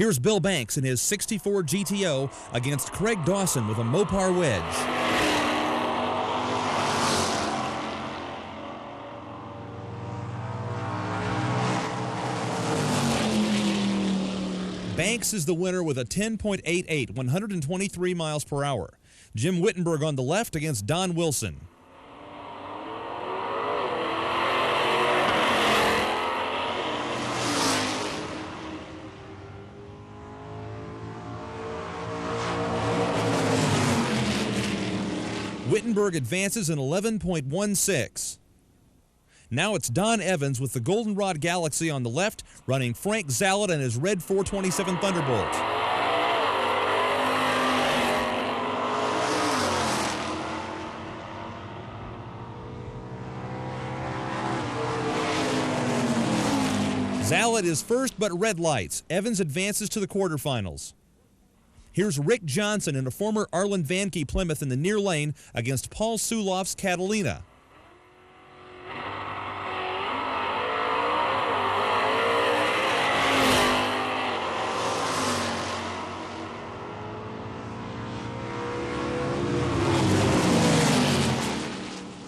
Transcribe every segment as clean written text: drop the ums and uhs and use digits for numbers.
Here's Bill Banks in his 64 GTO against Craig Dawson with a Mopar wedge. Banks is the winner with a 10.88, 123 miles per hour. Jim Wittenberg on the left against Don Wilson. Wittenberg advances in 11.16. Now it's Don Evans with the Goldenrod Galaxy on the left, running Frank Zallet and his red 427 Thunderbolt. Zallet is first, but red lights. Evans advances to the quarterfinals. Here's Rick Johnson in a former Arlen Vanke Plymouth in the near lane against Paul Suloff's Catalina.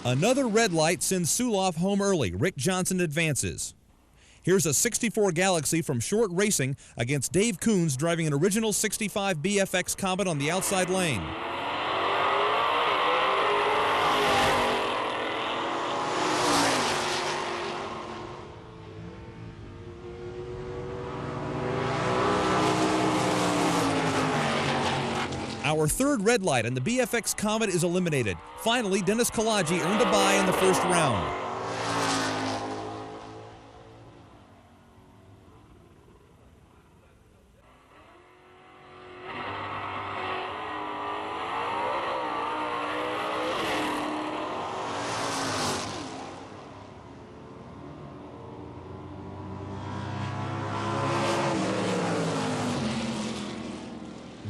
Another red light sends Suloff home early. Rick Johnson advances. Here's a 64 Galaxy from Short Racing against Dave Coons driving an original 65 BFX Comet on the outside lane. Our third red light and the BFX Comet is eliminated. Finally, Dennis Kalaji earned a bye in the first round.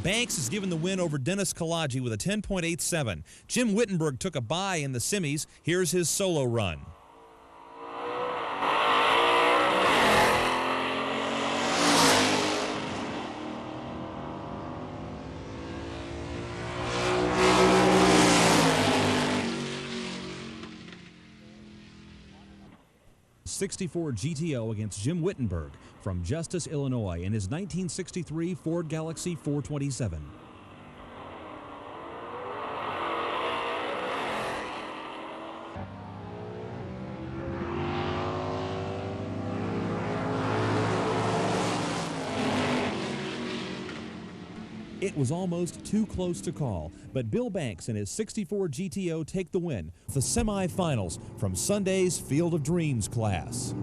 Banks is given the win over Dennis Kalaji with a 10.87. Jim Wittenberg took a bye in the semis. Here's his solo run. '64 GTO against Jim Wittenberg from Justice, Illinois in his 1963 Ford Galaxy 427. It was almost too close to call, but Bill Banks and his 64 GTO take the win. The semifinals from Sunday's Field of Dreams class.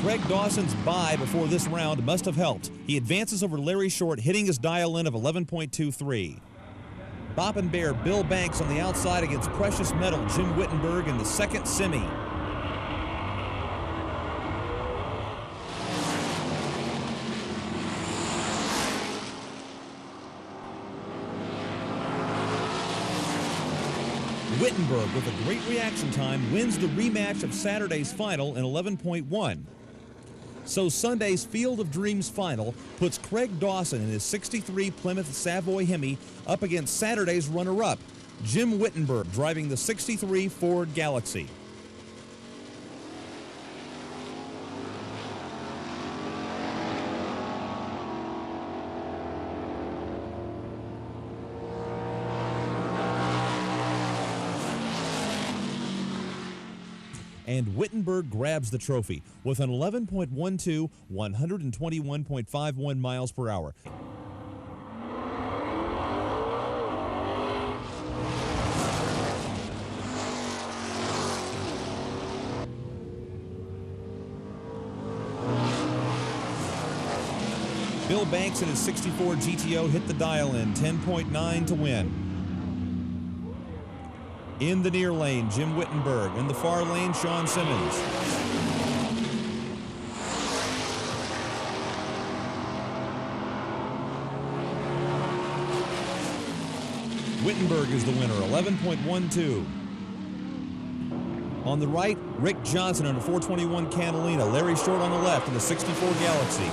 Craig Dawson's bye before this round must have helped. He advances over Larry Short, hitting his dial in of 11.23. Bop and Bear Bill Banks on the outside against Precious Metal Jim Wittenberg in the second semi. Wittenberg, with a great reaction time, wins the rematch of Saturday's final in 11.1. So Sunday's Field of Dreams final puts Craig Dawson in his 63 Plymouth Savoy Hemi up against Saturday's runner-up, Jim Wittenberg, driving the 63 Ford Galaxy. And Wittenberg grabs the trophy with an 11.12, 121.51 miles per hour. Bill Banks in his 64 GTO hit the dial in, 10.9 to win. In the near lane, Jim Wittenberg. In the far lane, Sean Simmons. Wittenberg is the winner, 11.12. On the right, Rick Johnson in a 421 Catalina. Larry Short on the left in the 64 Galaxy.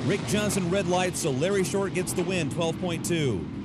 Rick Johnson red lights, so Larry Short gets the win, 12.2.